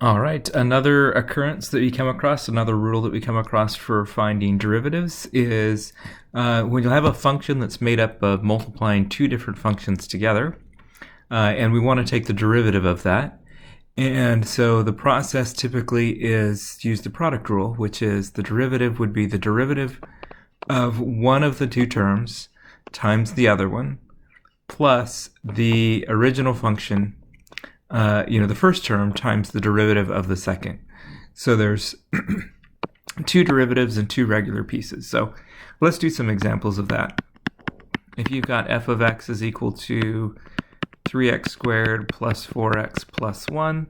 All right, another occurrence that we come across, another rule that we come across for finding derivatives is when you have a function that's made up of multiplying two different functions together, and we want to take the derivative of that. And so the process typically is use the product rule, which is the derivative would be the derivative of one of the two terms times the other one, plus the original function, the first term times the derivative of the second. So there's two derivatives and two regular pieces. So let's do some examples of that. If you've got f of x is equal to 3x squared plus 4x plus 1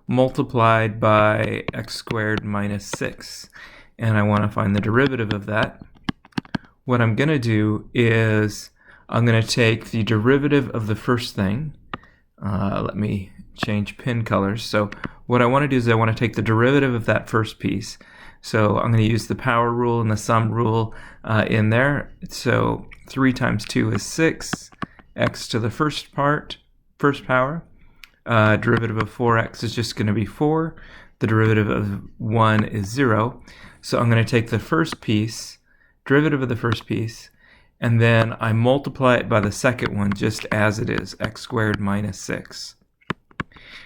multiplied by x squared minus 6, and I want to find the derivative of that, what I'm going to do is I'm going to take the derivative of the first thing. Let me change pen colors. So what I want to do is I want to take the derivative of that first piece. So I'm going to use the power rule and the sum rule in there. So 3 times 2 is 6. X to the first power. Derivative of 4x is just going to be 4. The derivative of 1 is 0. So I'm going to take the first piece, derivative of the first piece, and then I multiply it by the second one just as it is, x squared minus 6.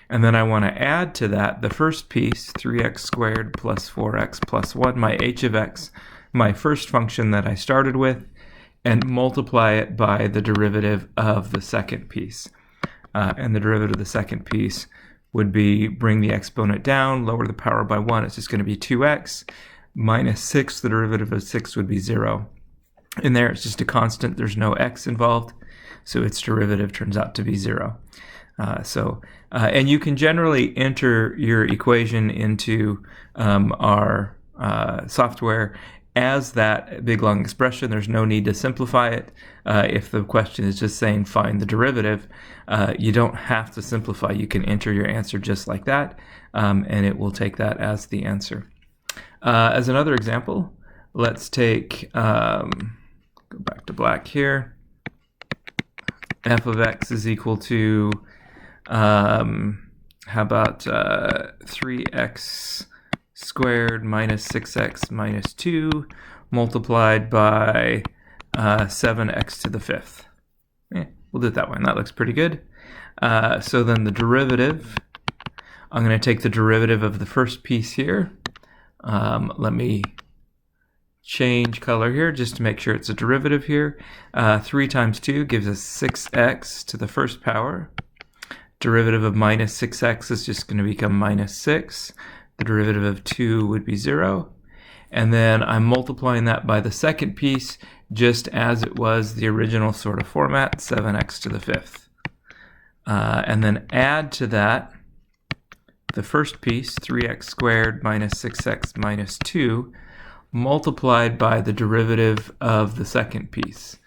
And then I want to add to that the first piece, 3x squared plus 4x plus 1, my h of x, my first function that I started with, and multiply it by the derivative of the second piece. And the derivative of the second piece would be bring the exponent down, lower the power by 1. It's just going to be 2x minus 6. The derivative of 6 would be 0. In there, it's just a constant. There's no x involved, so its derivative turns out to be 0. And you can generally enter your equation into our software as that big long expression. There's no need to simplify it. If the question is just saying find the derivative, you don't have to simplify. You can enter your answer just like that, and it will take that as the answer. As another example, let's take, go back to black here, f of x is equal to, how about 3x squared minus 6x minus 2 multiplied by 7x to the fifth. We'll do it that way, and that looks pretty good. So then the derivative, I'm going to take the derivative of the first piece here. Let me change color here just to make sure it's a derivative here. 3 times 2 gives us 6x to the first power. Derivative of minus 6x is just going to become minus 6. The derivative of 2 would be 0. And then I'm multiplying that by the second piece just as it was the original sort of format, 7x to the fifth. And then add to that the first piece, 3x squared minus 6x minus 2, multiplied by the derivative of the second piece.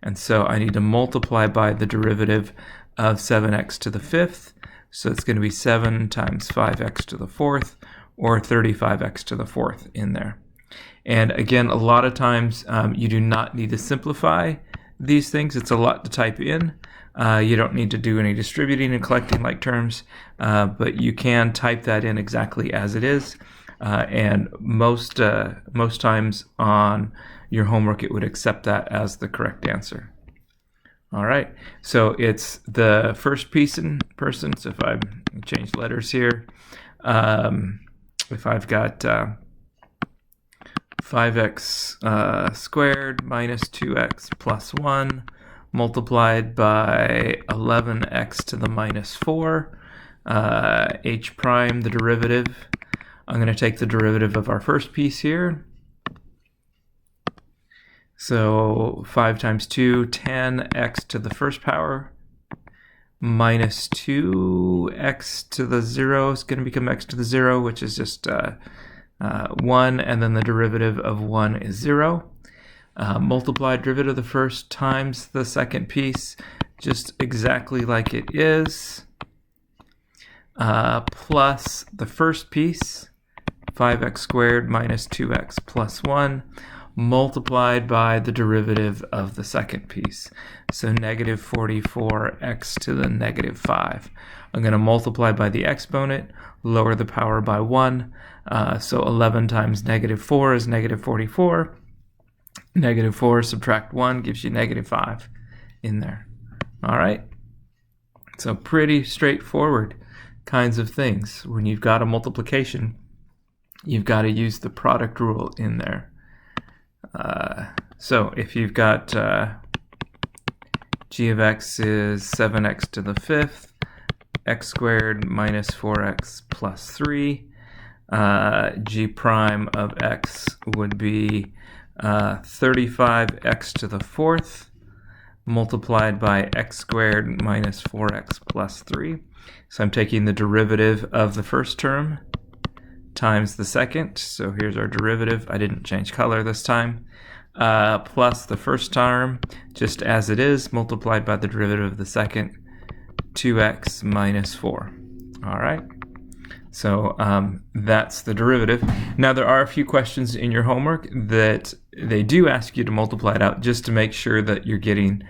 And so I need to multiply by the derivative of 7x to the fifth. So it's going to be 7 times 5x to the fourth, or 35x to the fourth in there. And again, a lot of times you do not need to simplify these things. It's a lot to type in. You don't need to do any distributing and collecting like terms, but you can type that in exactly as it is. And most times on your homework, it would accept that as the correct answer. All right, so it's the first piece in person. So if I change letters here, if I've got 5x squared minus 2x plus 1 multiplied by 11x to the minus 4, h prime, the derivative. I'm going to take the derivative of our first piece here. So 5 times 2, 10x to the first power, minus 2x to the 0 is going to become x to the 0, which is just 1, and then the derivative of 1 is 0. Multiply derivative of the first times the second piece, just exactly like it is, plus the first piece, 5x squared minus 2x plus 1, multiplied by the derivative of the second piece. So negative 44x to the negative 5. I'm going to multiply by the exponent, lower the power by 1. So 11 times negative 4 is negative 44. Negative 4 subtract 1 gives you negative 5 in there. All right? So pretty straightforward kinds of things. When you've got a multiplication, you've got to use the product rule in there. So if you've got g of x is 7x to the 5th, x squared minus 4x plus 3, g prime of x would be 35x to the 4th multiplied by x squared minus 4x plus 3. So I'm taking the derivative of the first term times the second. So here's our derivative. I didn't change color this time. Plus the first term, just as it is, multiplied by the derivative of the second, 2x minus 4. All right. So that's the derivative. Now there are a few questions in your homework that they do ask you to multiply it out just to make sure that you're getting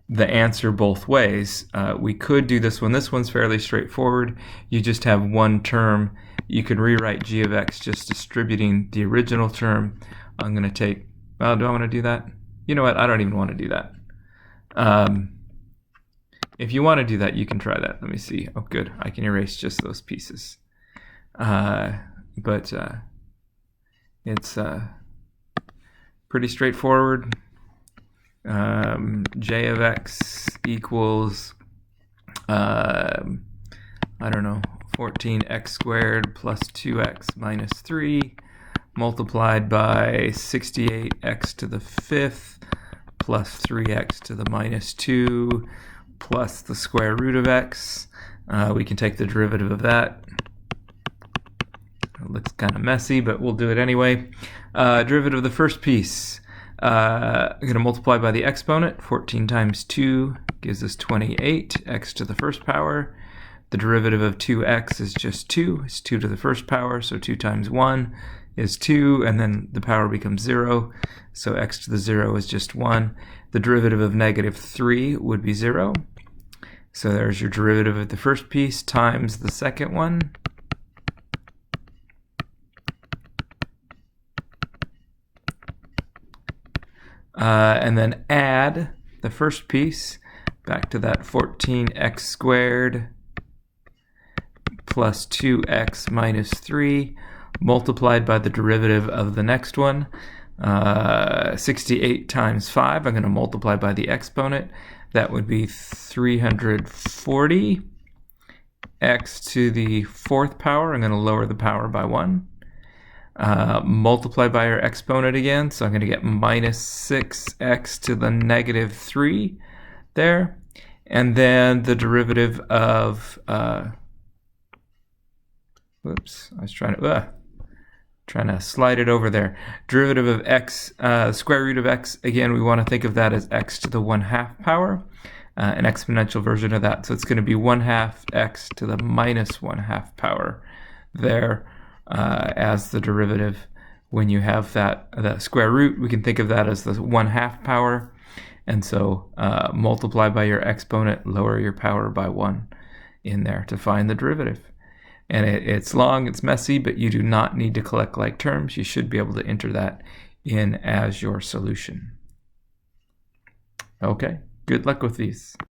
the answer both ways. We could do this one. This one's fairly straightforward. You just have one term. You could rewrite g of x just distributing the original term. I'm going to take, well, do I want to do that? You know what? I don't even want to do that. If you want to do that, you can try that. Let me see. Oh, good. I can erase just those pieces. But it's pretty straightforward. J of x equals, I don't know, 14x squared plus 2x minus 3 multiplied by 68x to the 5th plus 3x to the minus 2 plus the square root of x. We can take the derivative of that. It looks kind of messy, but we'll do it anyway. Derivative of the first piece. I'm going to multiply by the exponent. 14 times 2 gives us 28, x to the first power. The derivative of 2x is just 2. It's 2 to the first power, so 2 times 1 is 2, and then the power becomes 0. So x to the 0 is just 1. The derivative of negative 3 would be 0. So there's your derivative of the first piece times the second one. And then add the first piece back to that 14x squared plus 2x minus 3 multiplied by the derivative of the next one. 68 times 5, I'm going to multiply by the exponent. That would be 340 x to the 4th power. I'm going to lower the power by 1. Multiply by our exponent again, so I'm going to get minus 6x to the negative 3 there. And then the derivative of, whoops, I was trying to slide it over there. Derivative of x, square root of x, again, we want to think of that as x to the 1/2 power, an exponential version of that. So it's going to be 1/2 x to the minus 1/2 power there. As the derivative. When you have that square root, we can think of that as the 1/2 power. And so multiply by your exponent, lower your power by 1 in there to find the derivative. And it's long, it's messy, but you do not need to collect like terms. You should be able to enter that in as your solution. Okay, good luck with these.